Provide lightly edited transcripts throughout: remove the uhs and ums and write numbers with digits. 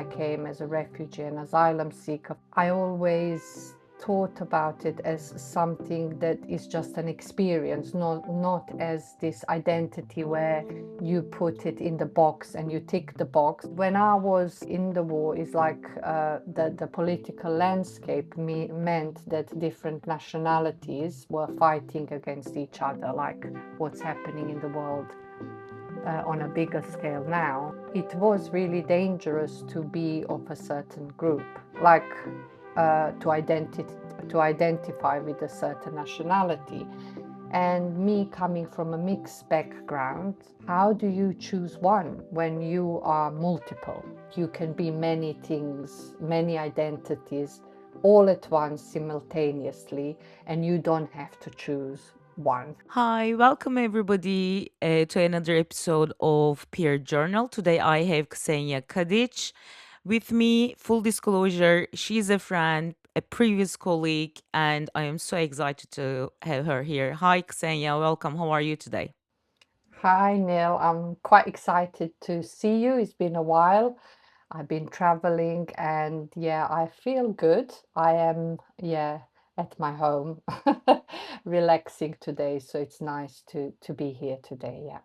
came as a refugee and asylum seeker, I always thought about it as something that is just an experience, not as this identity where you put it in the box and you tick the box. When I was in the war, it's like the political landscape meant that different nationalities were fighting against each other, like what's happening in the world on a bigger scale now. It was really dangerous to be of a certain group, like to identify with a certain nationality. And me coming from a mixed background, how do you choose one when you are multiple? You can be many things, many identities, all at once simultaneously, and you don't have to choose one. Hi, welcome everybody to another episode of Peer Journal. Today I have Ksenija Kadic with me. Full disclosure, she's a friend, a previous colleague, and I am so excited to have her here. Hi, Ksenija, welcome. How are you today? Hi, Neil. I'm quite excited to see you. It's been a while. I've been traveling and yeah, I feel good. I am, yeah, at my home, relaxing today. So it's nice to be here today. Yeah.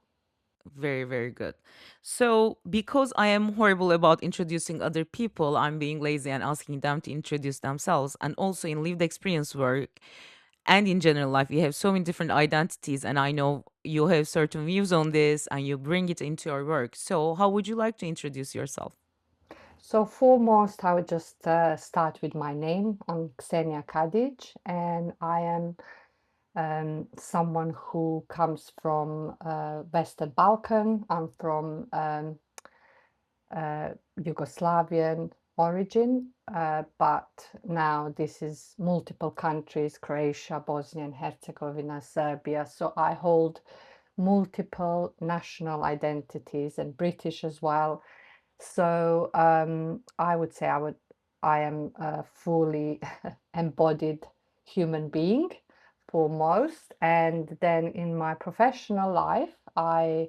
Very, very good. So, because I am horrible about introducing other people, I'm being lazy and asking them to introduce themselves. And also in lived experience work and in general life, we have so many different identities. And I know you have certain views on this and you bring it into your work. So, how would you like to introduce yourself? So foremost, I would just start with my name. I'm Ksenija Kadic, and I am someone who comes from Western Balkan. I'm from Yugoslavian origin, but now this is multiple countries, Croatia, Bosnia and Herzegovina, Serbia. So I hold multiple national identities and British as well. So I would say I am a fully embodied human being foremost. And then in my professional life, I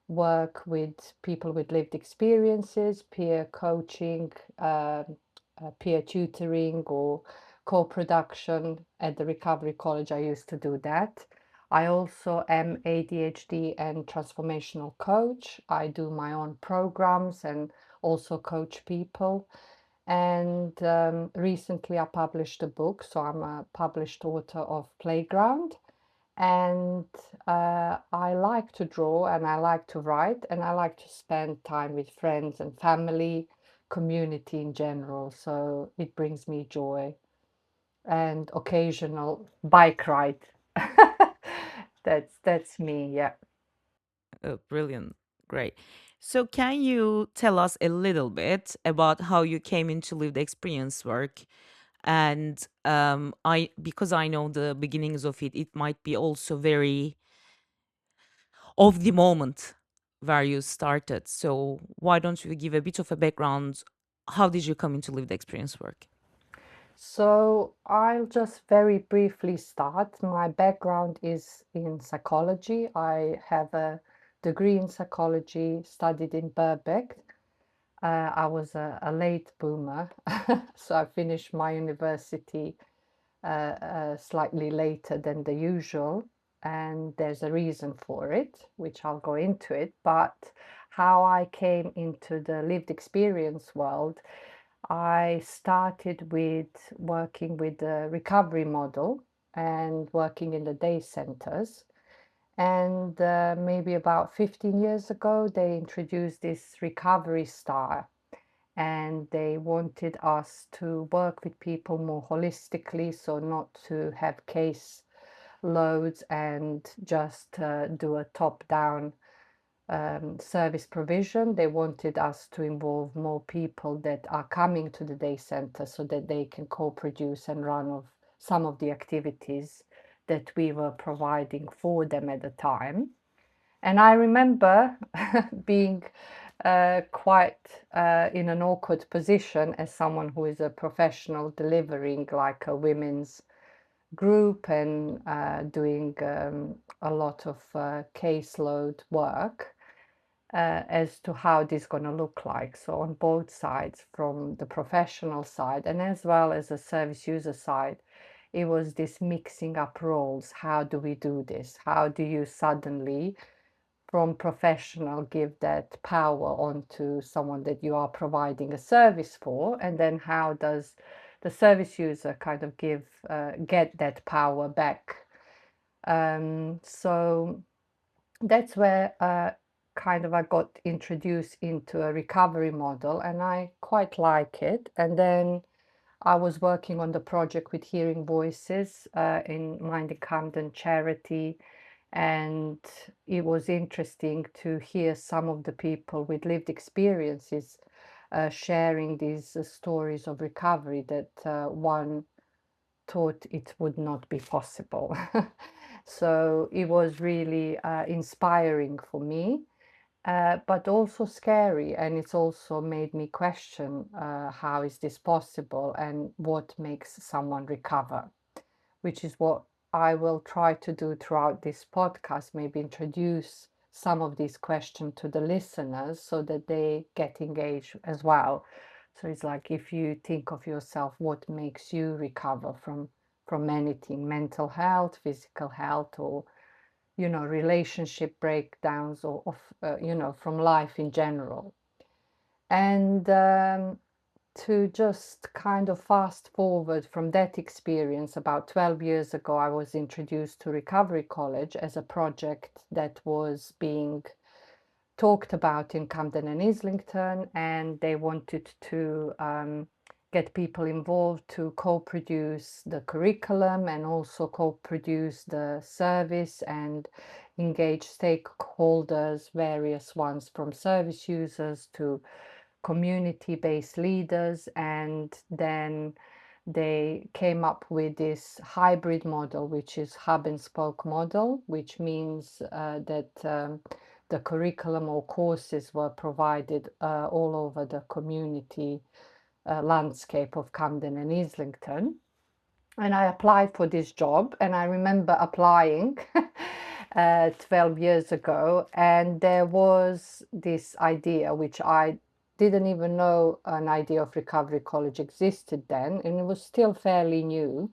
work with people with lived experiences, peer coaching, peer tutoring, or co-production at the Recovery College. I used to do that. I also am ADHD and transformational coach. I do my own programs and also coach people. And recently I published a book, so I'm a published author of Playground. And I like to draw and I like to write and I like to spend time with friends and family, community in general. So it brings me joy and occasional bike ride. That's me, yeah. Oh, brilliant. Great. So, can you tell us a little bit about how you came into lived experience work? And I, because I know the beginnings of it, it might be also very of the moment where you started. So, why don't you give a bit of a background? How did you come into lived experience work? So I'll just very briefly start. My background is in psychology. I have a degree in psychology, studied in Birkbeck. I was a late boomer, so I finished my university slightly later than the usual, and there's a reason for it, which I'll go into it. But how I came into the lived experience world, I started with working with the recovery model and working in the day centers. And maybe about 15 years ago, they introduced this recovery style and they wanted us to work with people more holistically, so not to have case loads and just do a top-down service provision. They wanted us to involve more people that are coming to the day center so that they can co-produce and run of some of the activities that we were providing for them at the time. And I remember being quite in an awkward position as someone who is a professional delivering like a women's group and doing a lot of caseload work. as to how this is going to look like. So on both sides, from the professional side and as well as the service user side, it was this mixing up roles. How do we do this? How do you suddenly, from professional, give that power onto someone that you are providing a service for? And then how does the service user kind of get that power back? So that's where kind of I got introduced into a recovery model, and I quite like it. And then I was working on the project with Hearing Voices in Minding Camden charity, and it was interesting to hear some of the people with lived experiences sharing these stories of recovery that one thought it would not be possible. So it was really inspiring for me, but also scary. And it's also made me question how is this possible and what makes someone recover, which is what I will try to do throughout this podcast, maybe introduce some of these questions to the listeners so that they get engaged as well. So it's like, if you think of yourself, what makes you recover from anything, mental health, physical health, or relationship breakdowns, or of from life in general. And to just kind of fast forward from that experience, about 12 years ago, I was introduced to Recovery College as a project that was being talked about in Camden and Islington, and they wanted to get people involved to co-produce the curriculum and also co-produce the service and engage stakeholders, various ones from service users to community-based leaders. And then they came up with this hybrid model, which is hub and spoke model, which means that the curriculum or courses were provided all over the community landscape of Camden and Islington. And I applied for this job, and I remember applying 12 years ago, and there was this idea, which I didn't even know an idea of Recovery College existed then, and it was still fairly new,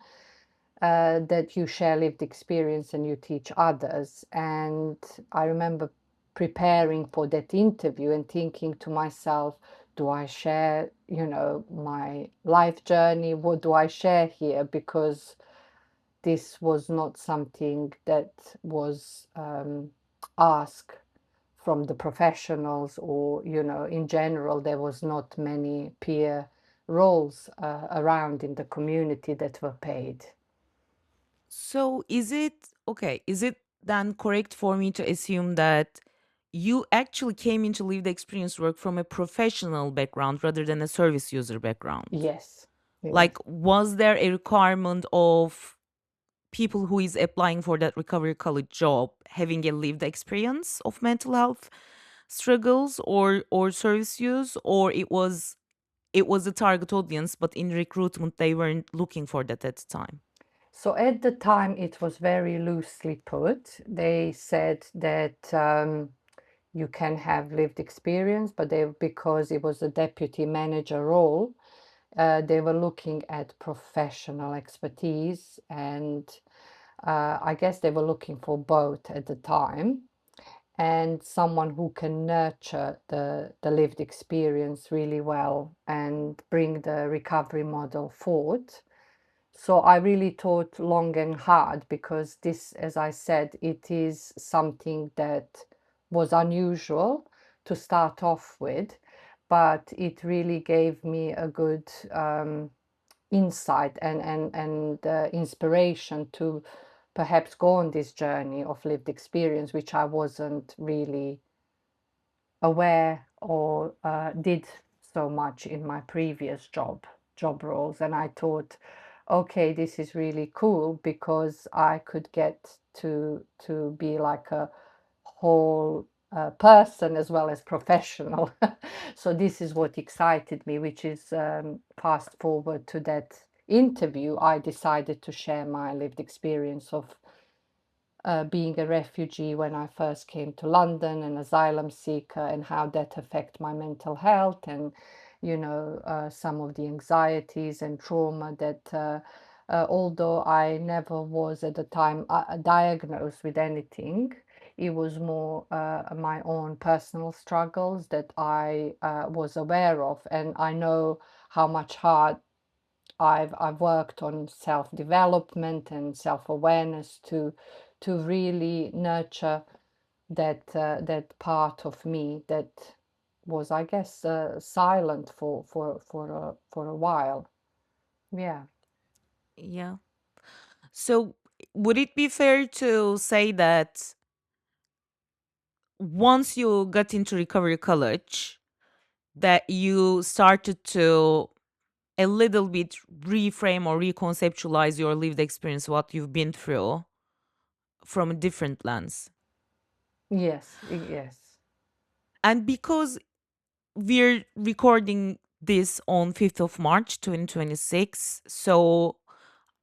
that you share lived experience and you teach others. And I remember preparing for that interview and thinking to myself, do I share, my life journey? What do I share here? Because this was not something that was asked from the professionals, or in general there was not many peer roles around in the community that were paid. So is it okay? Is it then correct for me to assume that you actually came into lived experience work from a professional background rather than a service user background? Yes, yes. Like, was there a requirement of people who is applying for that recovery college job having a lived experience of mental health struggles or service use, or it was a target audience, but in recruitment they weren't looking for that at the time? So at the time it was very loosely put. They said that you can have lived experience, but because it was a deputy manager role, they were looking at professional expertise, and I guess they were looking for both at the time, and someone who can nurture the lived experience really well and bring the recovery model forward. So I really thought long and hard, because this, as I said, it is something that was unusual to start off with, but it really gave me a good insight and inspiration to perhaps go on this journey of lived experience, which I wasn't really aware or did so much in my previous job roles. And I thought, okay, this is really cool, because I could get to be like a whole person as well as professional. So this is what excited me, which is, fast forward to that interview, I decided to share my lived experience of being a refugee when I first came to London, an asylum seeker, and how that affect my mental health, and some of the anxieties and trauma that although I never was at the time diagnosed with anything, it was more my own personal struggles that I was aware of, and I know how much hard I've worked on self-development and self-awareness to really nurture that part of me that was, I guess, silent for a while. Yeah. Yeah. So would it be fair to say that once you got into recovery college, that you started to a little bit reframe or reconceptualize your lived experience, what you've been through from a different lens? Yes. Yes. And because we're recording this on 5th of March 2026, so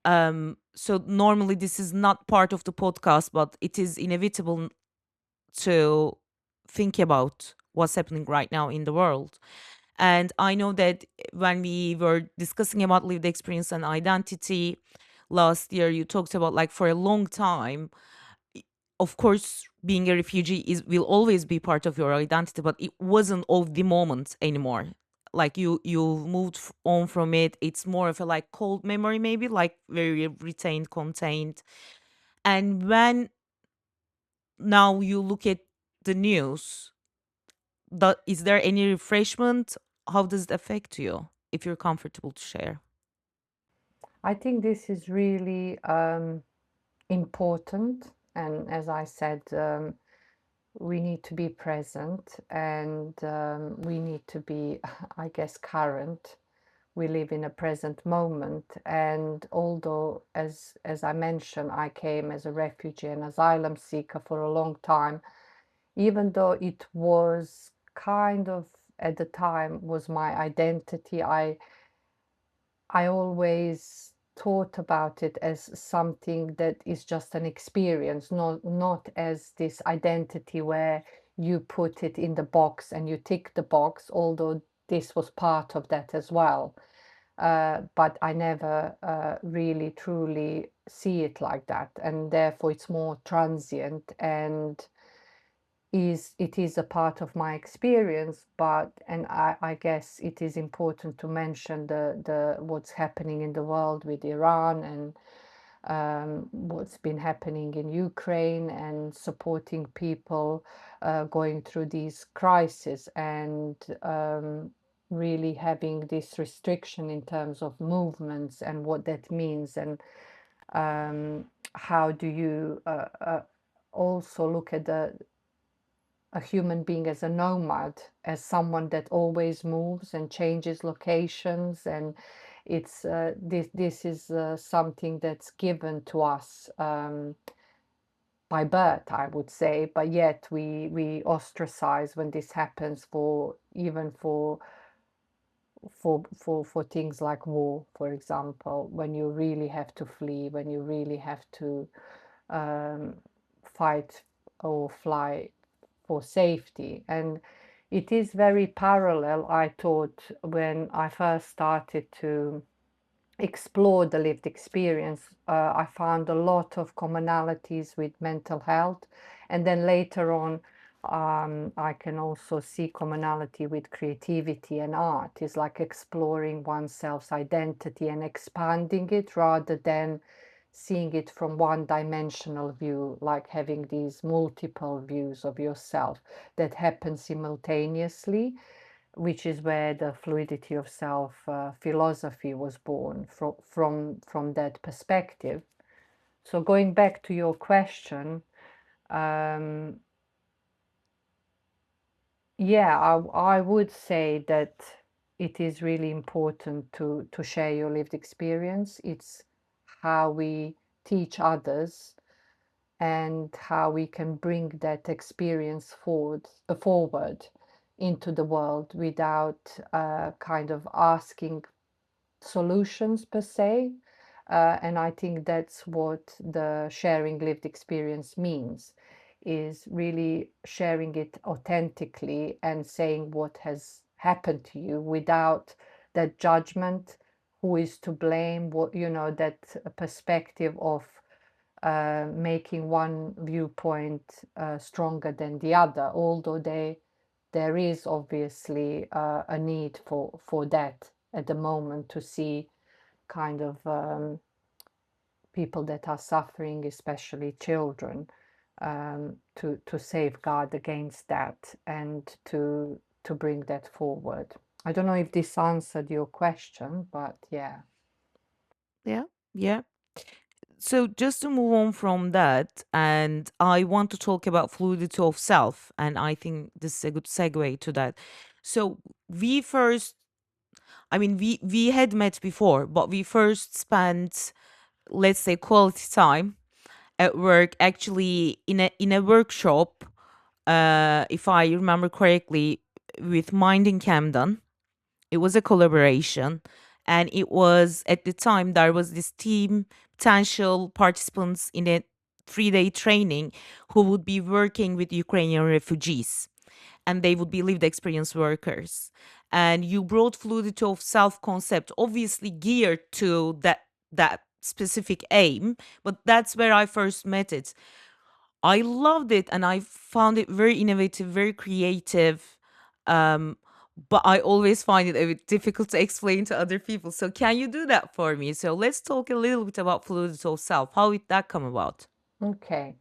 normally this is not part of the podcast, but it is inevitable to think about what's happening right now in the world. And I know that when we were discussing about lived experience and identity last year, you talked about like for a long time, of course, being a refugee is will always be part of your identity, but it wasn't of the moment anymore. Like you've moved on from it. It's more of a like cold memory, maybe like very retained, contained. And when now you look at the news, is there any refreshment? How does it affect you? If you're comfortable to share. I think this is really important, and as I said, we need to be present, and we need to be, I guess, current. We live in a present moment, and although, as I mentioned, I came as a refugee and asylum seeker for a long time, even though it was kind of at the time was my identity, I always thought about it as something that is just an experience, not as this identity where you put it in the box and you tick the box, although this was part of that as well. But I never really truly see it like that, and therefore it's more transient, and it is a part of my experience. But and I guess it is important to mention the what's happening in the world with Iran, and what's been happening in Ukraine, and supporting people going through these crises, and really having this restriction in terms of movements and what that means, and how do you also look at a human being as a nomad, as someone that always moves and changes locations, and it's this is something that's given to us by birth, I would say, but yet we ostracize when this happens, for even for things like war, for example, when you really have to flee, when you really have to um, fight or fly for safety. And it is very parallel, I thought, when I first started to explore the lived experience. I found a lot of commonalities with mental health. And then later on, I can also see commonality with creativity and art. It's like exploring oneself's identity and expanding it rather than seeing it from one dimensional view, like having these multiple views of yourself that happen simultaneously, which is where the fluidity of self philosophy was born from that perspective. So going back to your question, um, yeah, I would say that it is really important to share your lived experience. It's how we teach others, and how we can bring that experience forward into the world without kind of asking solutions per se, And I think that's what the sharing lived experience means, is really sharing it authentically and saying what has happened to you without that judgment, who is to blame, what, that perspective of making one viewpoint stronger than the other, although there is obviously a need for that at the moment, to see kind of people that are suffering, especially children, to safeguard against that and to bring that forward. I don't know if this answered your question, but yeah. Yeah, yeah. So just to move on from that, and I want to talk about fluidity of self, and I think this is a good segue to that. So we first, I mean, we had met before, but we first spent, let's say, quality time at work, actually in a workshop, if I remember correctly, with Mind in Camden. It was a collaboration, and it was, at the time, there was this team, potential participants in a 3-day training, who would be working with Ukrainian refugees, and they would be lived experience workers. And you brought fluidity of self concept, obviously geared to that specific aim, but that's where I first met it. I loved it, and I found it very innovative, very creative. Um, but I always find it a bit difficult to explain to other people. So can you do that for me? So let's talk a little bit about fluidity of self. How did that come about? Okay.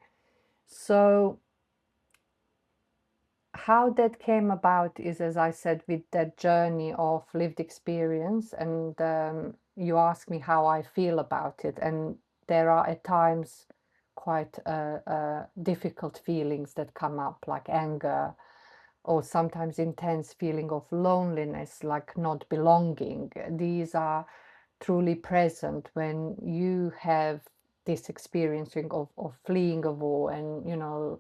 So how that came about is, as I said, with that journey of lived experience. And you ask me how I feel about it. And there are at times quite difficult feelings that come up, like anger, or sometimes intense feeling of loneliness, like not belonging. These are truly present when you have this experiencing of fleeing a war, and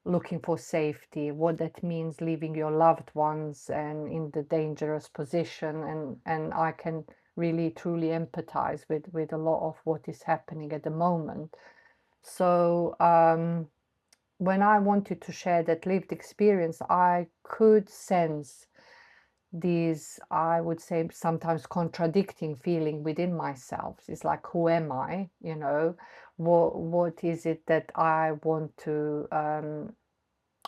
looking for safety, what that means, leaving your loved ones and in the dangerous position. And I can really truly empathize with a lot of what is happening at the moment. So when I wanted to share that lived experience, I could sense these, I would say, sometimes contradicting feeling within myself. It's like, who am I? What is it that I want to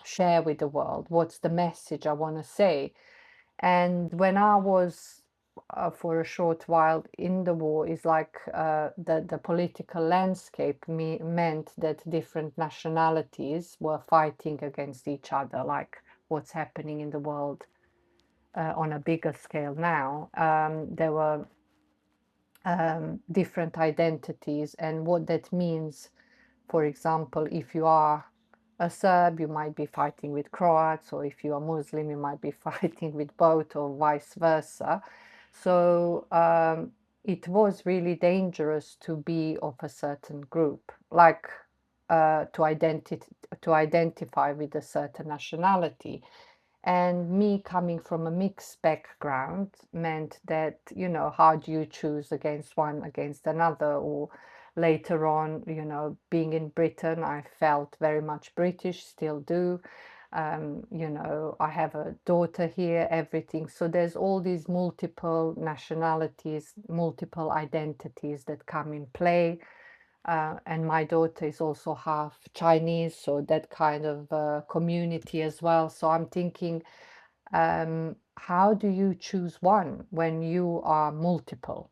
share with the world? What's the message I want to say? And when I was for a short while in the war, is like the political landscape meant that different nationalities were fighting against each other, like what's happening in the world on a bigger scale now. There were different identities, and what that means. For example, if you are a Serb, you might be fighting with Croats, or if you are Muslim, you might be fighting with both, or vice versa. So it was really dangerous to be of a certain group, like to identify with a certain nationality. And me coming from a mixed background meant that, how do you choose against one, against another? Or later on, being in Britain, I felt very much British, still do. I have a daughter here, everything. So there's all these multiple nationalities, multiple identities that come in play. And my daughter is also half Chinese, so that kind of community as well. So I'm thinking, how do you choose one when you are multiple?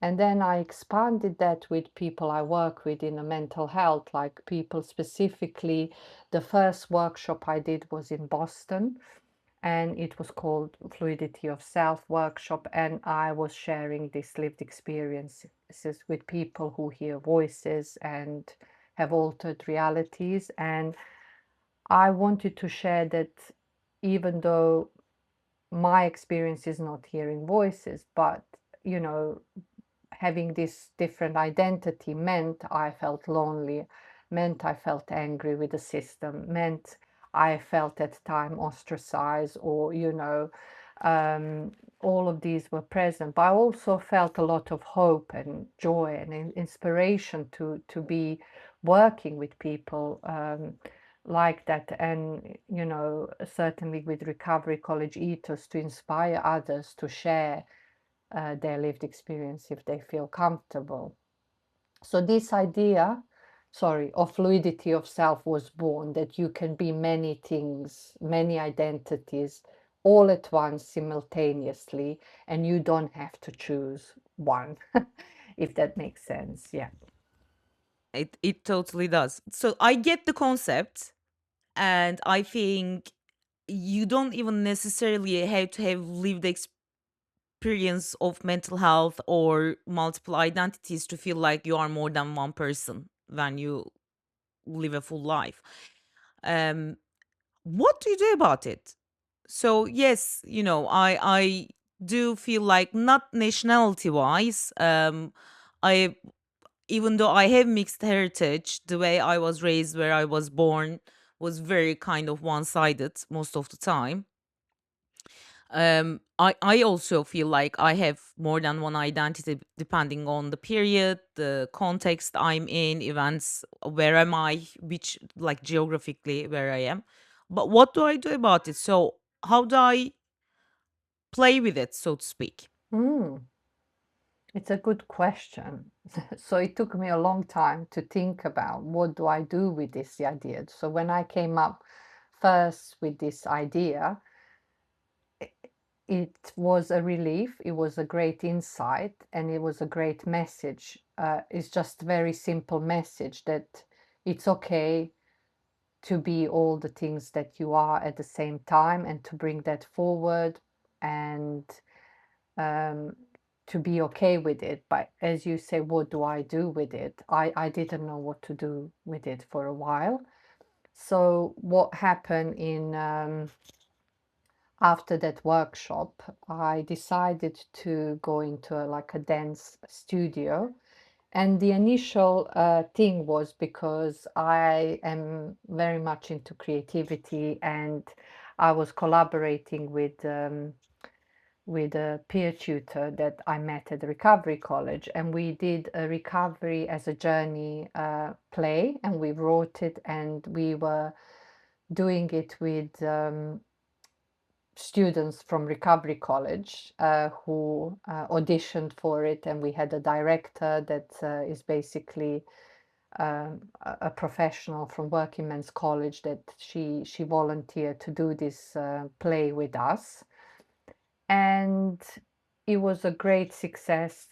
And then I expanded that with people I work with in a mental health, like people specifically. The first workshop I did was in Boston, and it was called Fluidity of Self workshop. And I was sharing these lived experiences with people who hear voices and have altered realities. And I wanted to share that, even though my experience is not hearing voices, but you know having this different identity meant I felt lonely, meant I felt angry with the system, meant I felt at time ostracized, or Um, all of these were present, but I also felt a lot of hope and joy and inspiration to be working with people like that, and certainly with Recovery College ethos, to inspire others to share their lived experience if they feel comfortable. So this idea, sorry, of fluidity of self was born, that you can be many things, many identities, all at once simultaneously, and you don't have to choose one, if that makes sense. Yeah. It totally does. So I get the concept, and I think you don't even necessarily have to have lived experience of mental health or multiple identities to feel like you are more than one person when you live a full life. Um, what do you do about it? So yes, I do feel like, not nationality wise, I even though I have mixed heritage, the way I was raised, where I was born, was very kind of one sided most of the time. I also feel like I have more than one identity depending on the period, the context I'm in, events, where am I, which, like, geographically where I am. But what do I do about it? So how do I play with it, so to speak? Mm, it's a good question. So it took me a long time to think about what do I do with this idea. So when I came up first with this idea, it was a relief, it was a great insight, and it was a great message. It's just a very simple message that it's okay to be all the things that you are at the same time, and to bring that forward, and um, to be okay with it. But as you say, what do I do with it? I didn't know what to do with it for a while. So what happened in after that workshop, I decided to go into like a dance studio. And the initial thing was because I am very much into creativity, and I was collaborating with a peer tutor that I met at the Recovery College, and we did a recovery as a journey play, and we wrote it, and we were doing it with students from Recovery College who auditioned for it, and we had a director that is basically a professional from Working Men's College, that she volunteered to do this play with us, and it was a great success.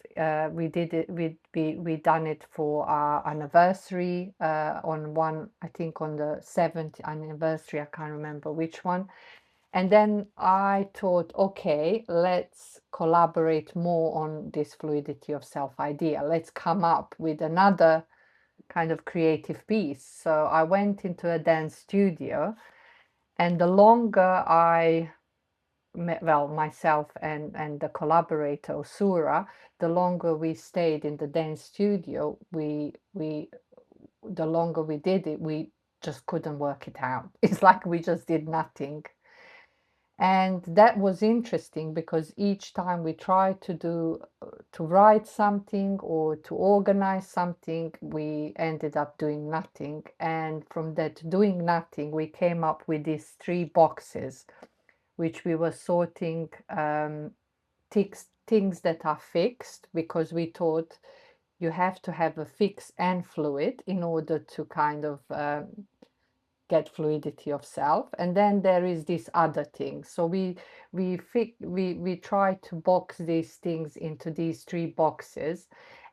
We did it. We done it for our anniversary on one, I think, on the 7th anniversary. I can't remember which one. And then I thought, okay, let's collaborate more on this fluidity of self idea. Let's come up with another kind of creative piece. So I went into a dance studio, and the longer I well, myself and the collaborator Usura, the longer we stayed in the dance studio, we the longer we did it, we just couldn't work it out. It's like we just did nothing. And that was interesting, because each time we tried to do to write something or to organize something, we ended up doing nothing. And from that doing nothing, we came up with these three boxes, which we were sorting things that are fixed, because we thought you have to have a fix and fluid in order to kind of get fluidity of self. And then there is this other thing. So we try to box these things into these three boxes,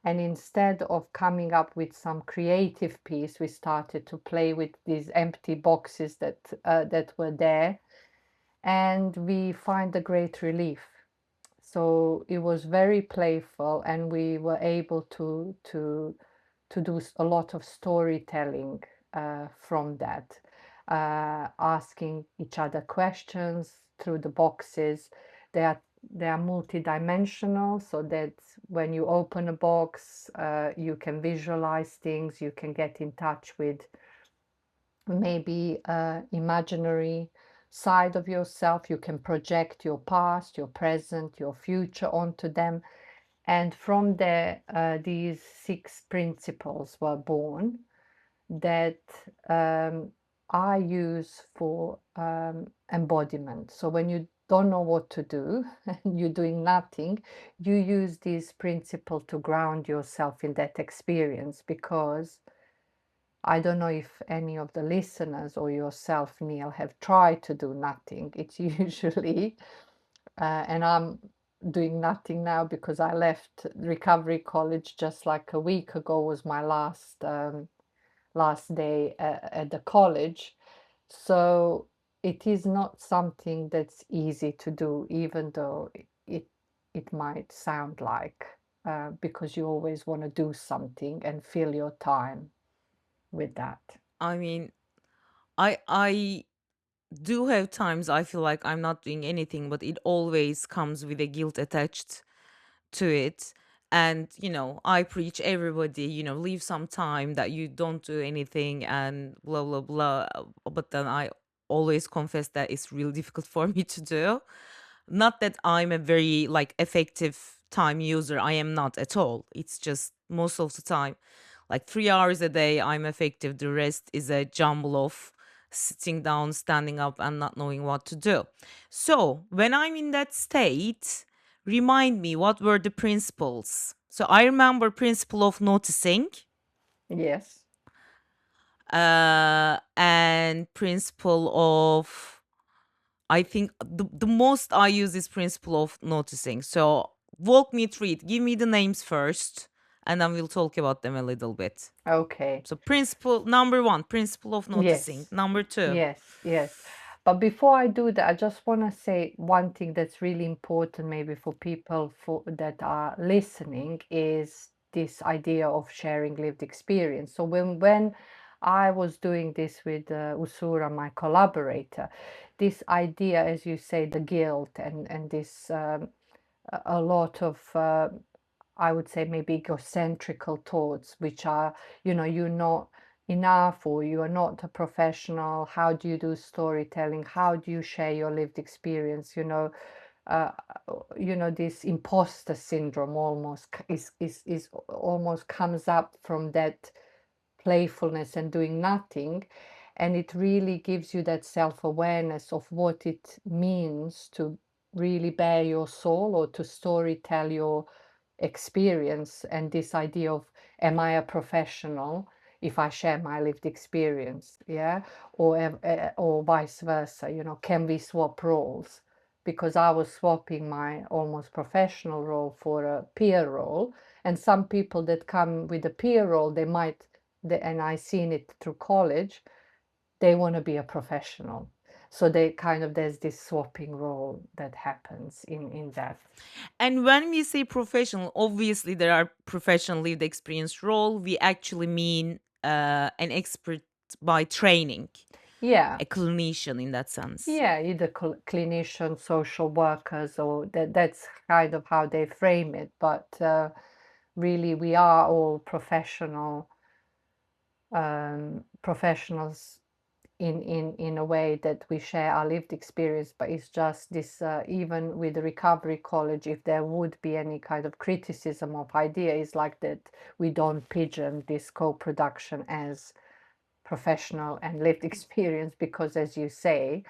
and instead of coming up with some creative piece, we started to play with these empty boxes that were there, and we find a great relief. So it was very playful, and we were able to do a lot of storytelling from that, asking each other questions through the boxes. They are they are multidimensional, so that when you open a box, you can visualize things, you can get in touch with maybe imaginary side of yourself. You can project your past, your present, your future onto them. And from there, these 6 principles were born that I use for embodiment. So when you don't know what to do and you're doing nothing, you use this principle to ground yourself in that experience, because I don't know if any of the listeners or yourself, Neil, have tried to do nothing. It's usually, and I'm doing nothing now because I left recovery college just like a week ago was my last day at the college. So it is not something that's easy to do, even though it it might sound like, because you always want to do something and fill your time with that. I mean, I do have times I feel like I'm not doing anything, but it always comes with a guilt attached to it. And, I preach everybody, leave some time that you don't do anything and blah, blah, blah. But then I always confess that it's really difficult for me to do. Not that I'm a very like effective time user. I am not at all. It's just most of the time, like 3 hours a day, I'm effective. The rest is a jumble of sitting down, standing up, and not knowing what to do. So when I'm in that state, remind me what were the principles. So I remember principle of noticing, Yes. and principle of, I think the most I use is principle of noticing. So walk me through it. Give me the names first, and then we'll talk about them a little bit. Okay. So principle number one, principle of noticing. Yes. Number two. Yes. Yes. But before I do that, I just want to say one thing that's really important, maybe for people that are listening, is this idea of sharing lived experience. So when I was doing this with Usura, my collaborator, this idea, as you say, the guilt and this a lot of I would say maybe egocentrical thoughts, which are, you're not enough, or you are not a professional. How do you do storytelling? How do you share your lived experience? Uh, this imposter syndrome almost is almost comes up from that playfulness and doing nothing. And it really gives you that self-awareness of what it means to really bare your soul, or to story tell your experience. And this idea of, am I a professional if I share my lived experience? Yeah. Or vice versa, can we swap roles? Because I was swapping my almost professional role for a peer role. And some people that come with a peer role, and I seen it through college, they want to be a professional. So there's this swapping role that happens in that. And when we say professional, obviously there are professional lived experience role. We actually mean an expert by training, Yeah. a clinician in that sense. Yeah, either clinicians, social workers, or that's kind of how they frame it. But really, we are all professionals in a way that we share our lived experience. But it's just this, even with the recovery college, if there would be any kind of criticism of idea, is like that we don't pigeon this co-production as professional and lived experience, because as you say,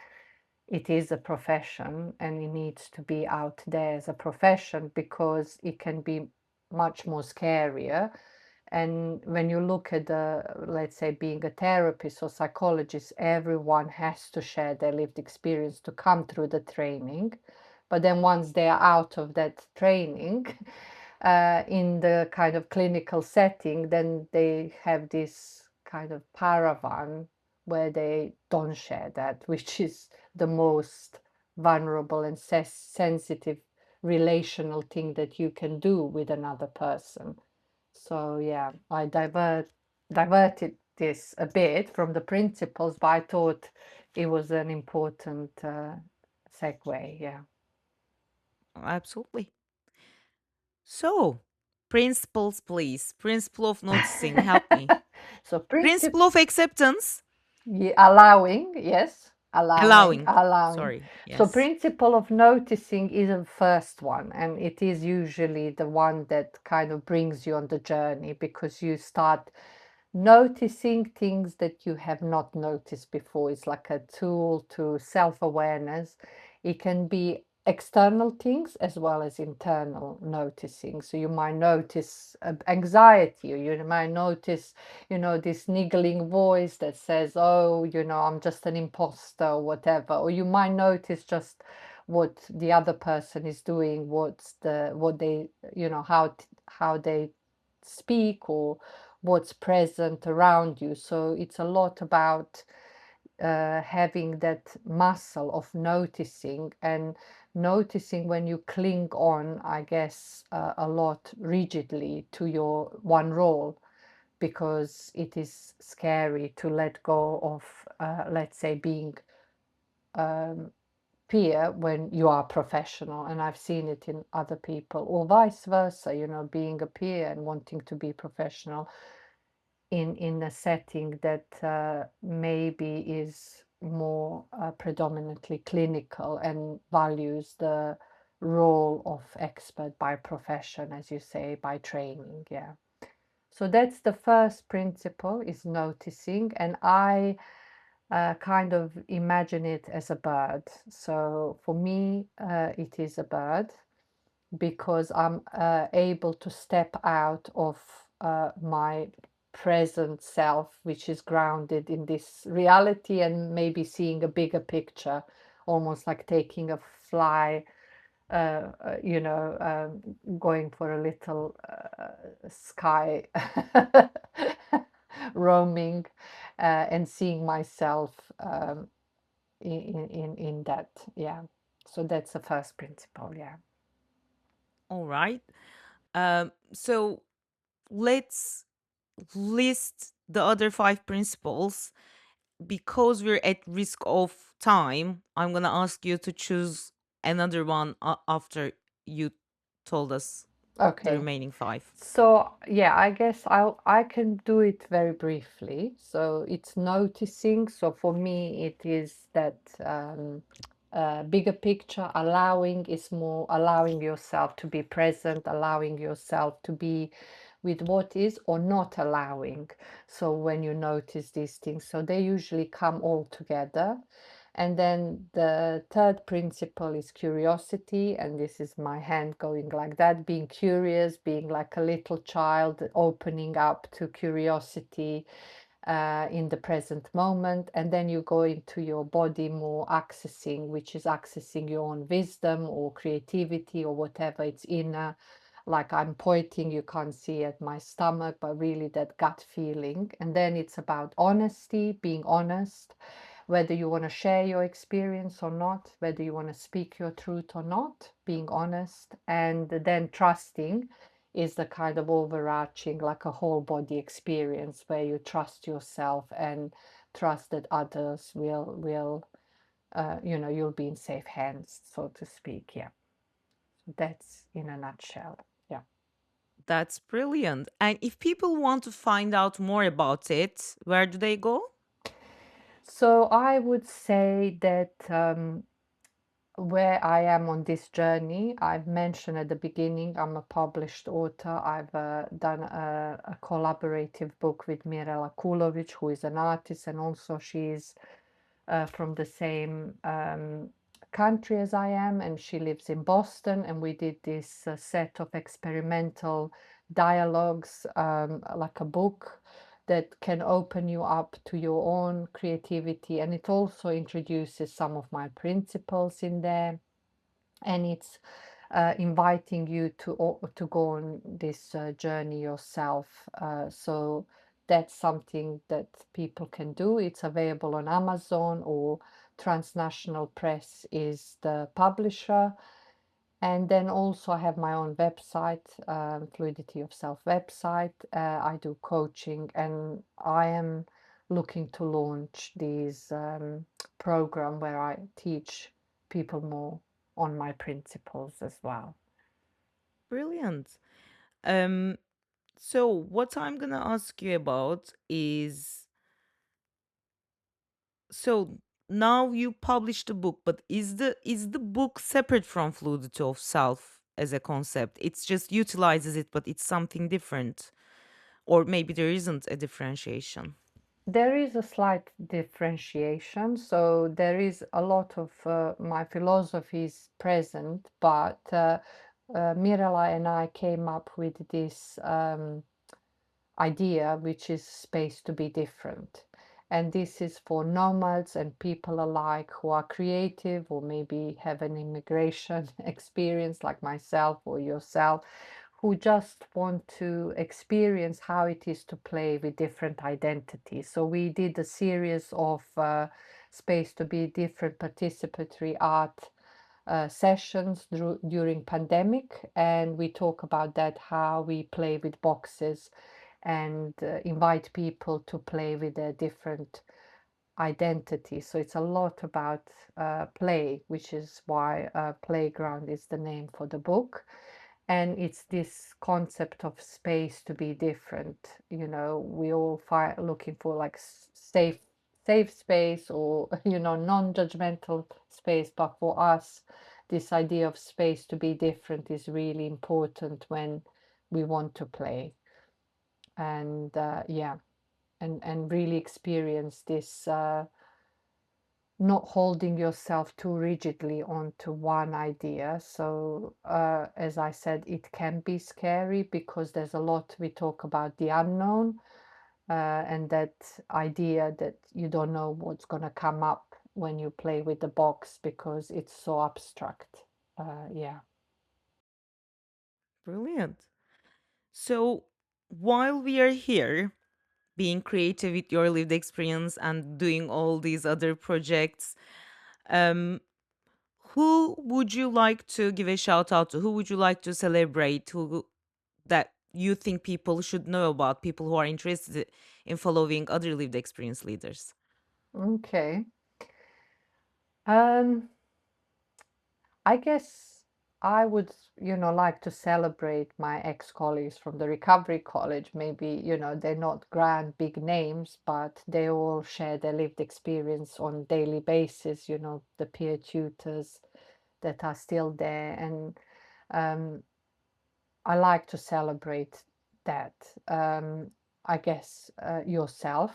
it is a profession and it needs to be out there as a profession, because it can be much more scarier. And when you look at let's say, being a therapist or psychologist, everyone has to share their lived experience to come through the training. But then once they are out of that training, in the kind of clinical setting, then they have this kind of paravan where they don't share that, which is the most vulnerable and sensitive relational thing that you can do with another person. So yeah, I diverted this a bit from the principles, but I thought it was an important segue. Yeah. Absolutely. So, principles, please. Principle of noticing, help me. So Principle of acceptance. allowing, yes. allowing, Allowing. allowing. Sorry. So Yes. principle of noticing is the first one, and it is usually the one that kind of brings you on the journey, because you start noticing things that you have not noticed before. It's like a tool to self-awareness. It can be external things as well as internal noticing. So you might notice anxiety, or you might notice, this niggling voice that says, oh, I'm just an imposter or whatever. Or you might notice just what the other person is doing, what they, how they speak, or what's present around you. So it's a lot about having that muscle of noticing, and noticing when you cling on, I guess, a lot rigidly to your one role, because it is scary to let go of, let's say, being um, peer when you are professional. And I've seen it in other people, or vice versa, being a peer and wanting to be professional in a setting that maybe is more predominantly clinical and values the role of expert by profession, as you say, by training. Yeah. So that's the first principle, is noticing. And I kind of imagine it as a bird. So for me, it is a bird, because I'm able to step out of my present self, which is grounded in this reality, and maybe seeing a bigger picture, almost like taking a fly, going for a little sky roaming, and seeing myself in that. Yeah. So that's the first principle. Yeah. All right. So let's list the other five principles. Because we're at risk of time, I'm going to ask you to choose another one after you told us the Okay. remaining five. So yeah, I guess I can do it very briefly. So it's noticing. So for me, it is that bigger picture. Allowing is more allowing yourself to be present, allowing yourself to be with what is, or not allowing. So when you notice these things, so they usually come all together. And then the third principle is curiosity. And this is my hand going like that, being curious, being like a little child, opening up to curiosity in the present moment. And then you go into your body more, accessing, which is accessing your own wisdom or creativity or whatever it's inner. Like I'm pointing, you can't see at my stomach, but really that gut feeling. And then it's about honesty, being honest, whether you want to share your experience or not, whether you want to speak your truth or not, being honest. And then trusting is the kind of overarching, like a whole body experience, where you trust yourself and trust that others will you'll be in safe hands, so to speak. Yeah. That's in a nutshell. Yeah. That's brilliant. And if people want to find out more about it, where do they go? So I would say that where I am on this journey, I've mentioned at the beginning, I'm a published author. I've done a collaborative book with Mirela Kulovic, who is an artist, and also she's from the same country as I am, and she lives in Boston. And we did this set of experimental dialogues, like a book that can open you up to your own creativity. And it also introduces some of my principles in there, and it's inviting you to go on this journey yourself. So that's something that people can do. It's available on Amazon, or Transnational Press is the publisher. And then also I have my own website, Fluidity of Self website. I do coaching, and I am looking to launch these program where I teach people more on my principles as well. Brilliant. Um, so what I'm gonna ask you about is, so now you published a book, but is the book separate from fluidity of self as a concept? It's just utilizes it, but it's something different, or maybe there isn't a differentiation. There is a slight differentiation, so there is a lot of my philosophies present, but Mirela and I came up with this idea, which is space to be different. And this is for nomads and people alike who are creative or maybe have an immigration experience like myself or yourself, who just want to experience how it is to play with different identities. So we did a series of space to be different participatory art sessions during pandemic, and we talk about that, how we play with boxes and invite people to play with their different identities. So it's a lot about play, which is why Playground is the name for the book. And it's this concept of space to be different. You know, we all looking for like safe space, or non-judgmental space. But for us, this idea of space to be different is really important when we want to play. And yeah, and really experience this not holding yourself too rigidly onto one idea. So as I said, it can be scary because there's a lot we talk about the unknown, and that idea that you don't know what's going to come up when you play with the box because it's so abstract. Yeah. Brilliant. So while we are here, being creative with your lived experience and doing all these other projects, um, who would you like to give a shout out to? Who would you like to celebrate? Who that you think people should know about? People who are interested in following other lived experience leaders. Okay. Um, I guess I would, like to celebrate my ex-colleagues from the Recovery College. Maybe, they're not grand, big names, but they all share their lived experience on daily basis, the peer tutors that are still there. And um, I like to celebrate that. I guess yourself,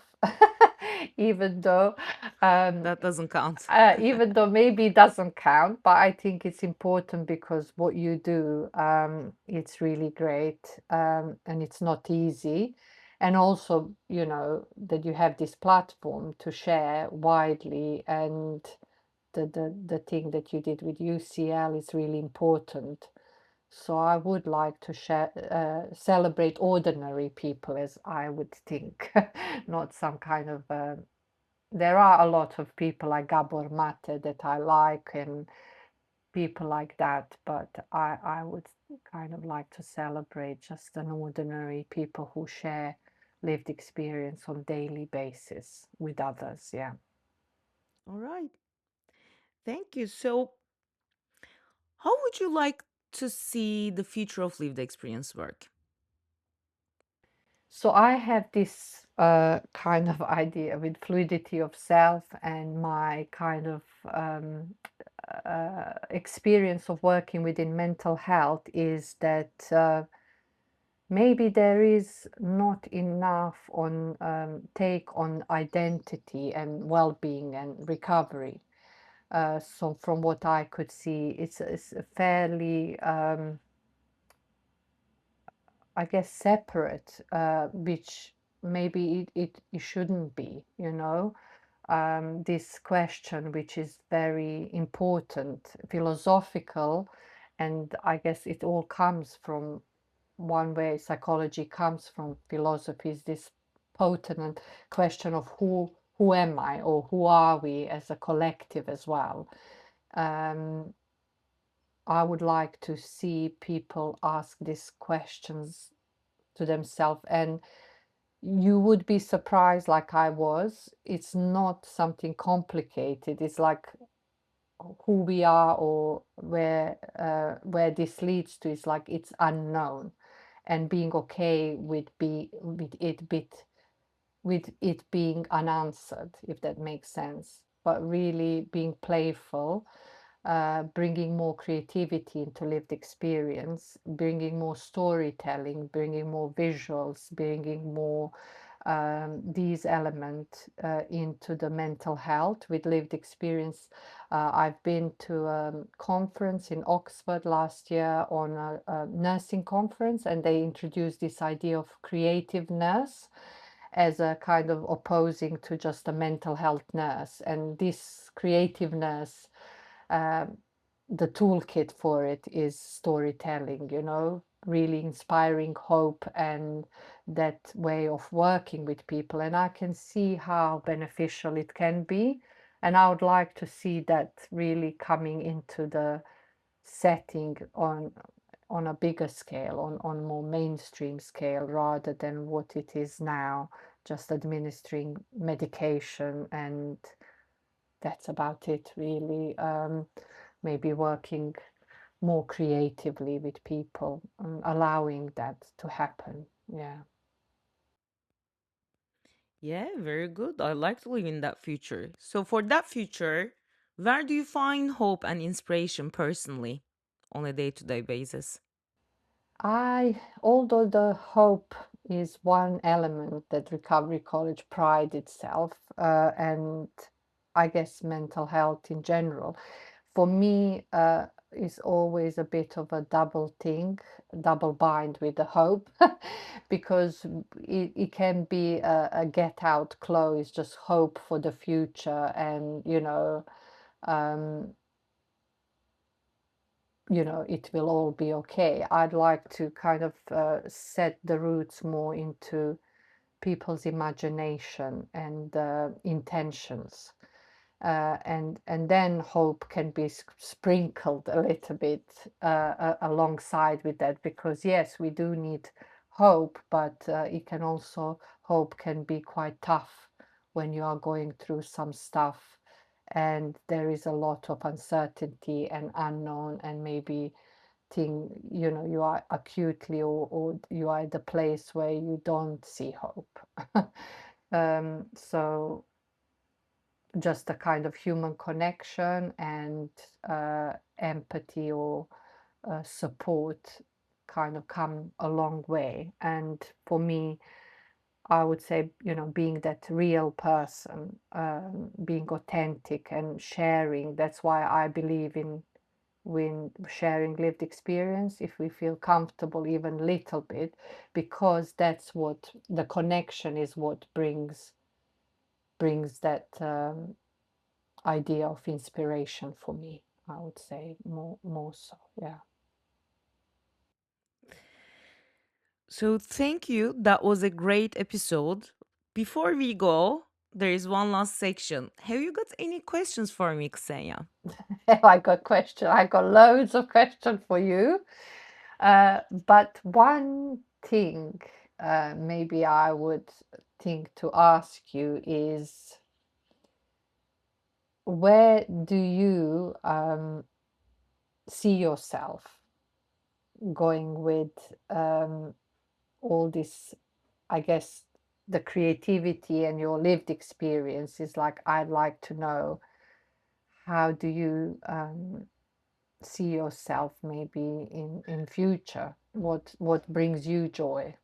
even though um, That doesn't count. even though maybe it doesn't count, but I think it's important because what you do, it's really great, and it's not easy. And also, that you have this platform to share widely, and the thing that you did with UCL is really important. So I would like to celebrate ordinary people, as I would think, not some kind of. There are a lot of people like Gabor Mate that I like, and people like that, but I would kind of like to celebrate just an ordinary people who share lived experience on daily basis with others. Yeah. All right. Thank you. So, how would you like to see the future of lived experience work? So I have this kind of idea with fluidity of self, and my kind of experience of working within mental health is that maybe there is not enough on take on identity and well-being and recovery. So from what I could see, it's a fairly I guess separate, which maybe it shouldn't be, this question, which is very important, philosophical, and I guess it all comes from one way psychology comes from philosophy, is this potent question of who am I, or who are we as a collective as well. Um, I would like to see people ask these questions to themselves, and you would be surprised like I was. It's not something complicated. It's like who we are, or where this leads to is like it's unknown, and being okay with with it being unanswered, if that makes sense. but really being playful, bringing more creativity into lived experience, bringing more storytelling, bringing more visuals, bringing more these elements into the mental health with lived experience. I've been to a conference in Oxford last year on a nursing conference, and they introduced this idea of creative nurse as a kind of opposing to just a mental health nurse. And this creative nurse, um, the toolkit for it is storytelling, really inspiring hope and that way of working with people. And I can see how beneficial it can be. And I would like to see that really coming into the setting on a bigger scale, on more mainstream scale, rather than what it is now, just administering medication, and that's about it, really. Maybe working more creatively with people and allowing that to happen. Yeah. Yeah, very good. I like to live in that future. So, for that future, where do you find hope and inspiration personally on a day to day basis? Although the hope is one element that Recovery College pride itself, and I guess mental health in general, for me, is always a bit of a double thing, double bind with the hope, because it can be a get out clause, just hope for the future, and um, it will all be okay. I'd like to kind of set the roots more into people's imagination and intentions. And then hope can be sprinkled a little bit alongside with that, because yes, we do need hope, but it can also hope can be quite tough when you are going through some stuff and there is a lot of uncertainty and unknown, and maybe you are acutely, or you are at the place where you don't see hope. So just a kind of human connection and empathy or support kind of come a long way. And for me, I would say, being that real person, being authentic and sharing. That's why I believe in when sharing lived experience, if we feel comfortable even a little bit, because that's what the connection is, what brings that idea of inspiration for me. I would say more so, yeah. So, thank you. That was a great episode. Before we go, there is one last section. Have you got any questions for me, Ksenia? I got loads of questions for you. But one thing maybe I would think to ask you is, where do you see yourself going with all this, I guess, the creativity and your lived experience is like, I'd like to know, how do you see yourself maybe in future? What brings you joy?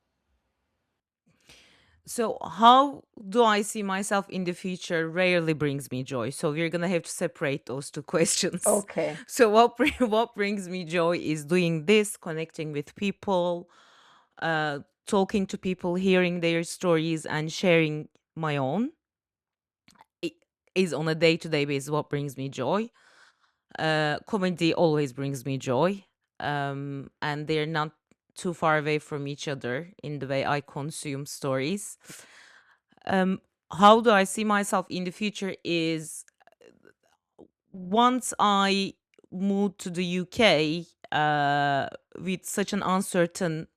So, how do I see myself in the future rarely brings me joy. So, we're going to have to separate those two questions. Okay. So, what brings me joy is doing this, connecting with people, talking to people, hearing their stories, and sharing my own. It is on a day to day basis what brings me joy. Comedy always brings me joy. And they're not too far away from each other in the way I consume stories. How do I see myself in the future is once I moved to the UK with such an uncertain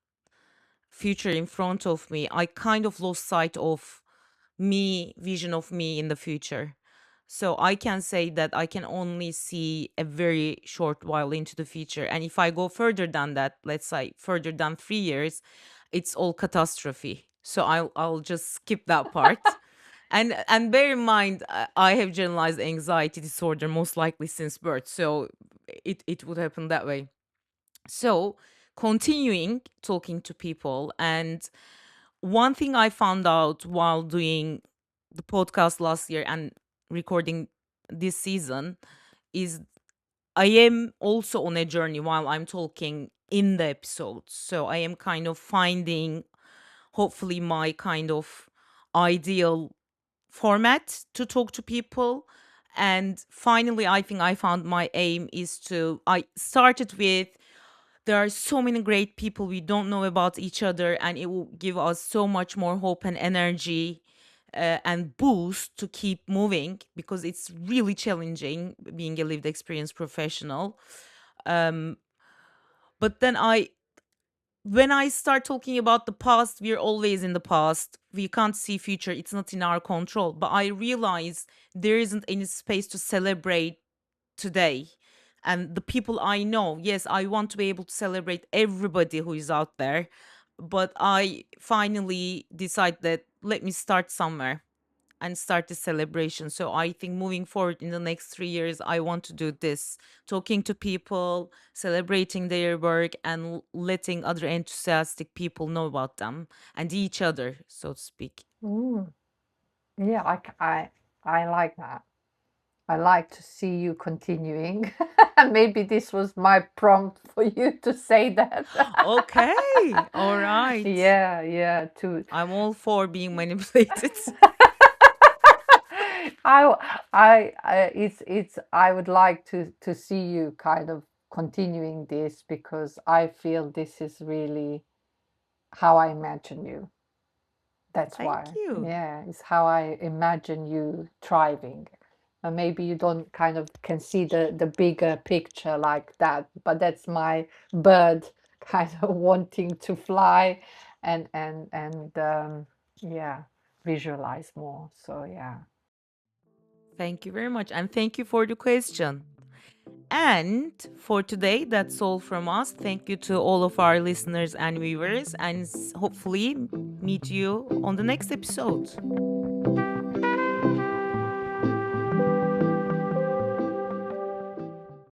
future in front of me, I kind of lost sight of vision of me in the future. So I can say that I can only see a very short while into the future. And if I go further than that, let's say further than 3 years, it's all catastrophe. So I'll just skip that part. And bear in mind, I have generalized anxiety disorder most likely since birth, so it would happen that way. So continuing talking to people, and one thing I found out while doing the podcast last year and recording this season is I am also on a journey while I'm talking in the episodes. So I am kind of finding, hopefully, my kind of ideal format to talk to people. And finally, I think I found my aim is to, I started with, there are so many great people we don't know about each other, and it will give us so much more hope and energy and boost to keep moving, because it's really challenging being a lived experience professional. Um, but then when I start talking about the past, we're always in the past. We can't see future. It's not in our control. But I realize there isn't any space to celebrate today. And the people I know, yes, I want to be able to celebrate everybody who is out there. But I finally decide that let me start somewhere and start the celebration. So I think moving forward in the next 3 years, I want to do this, talking to people, celebrating their work, and letting other enthusiastic people know about them and each other, so to speak. Mm. Yeah, I like that. I like to see you continuing. Maybe this was my prompt for you to say that. Okay, all right. Yeah, yeah, to I'm all for being manipulated. I would like to see you kind of continuing this, because I feel this is really how I imagine you. That's Thank why. you. Yeah, it's how I imagine you thriving. And maybe you don't kind of can see the bigger picture like that, but that's my bird kind of wanting to fly and yeah, visualize more. So yeah. Thank you very much. And thank you for the question. And for today, that's all from us. Thank you to all of our listeners and viewers, and hopefully meet you on the next episode.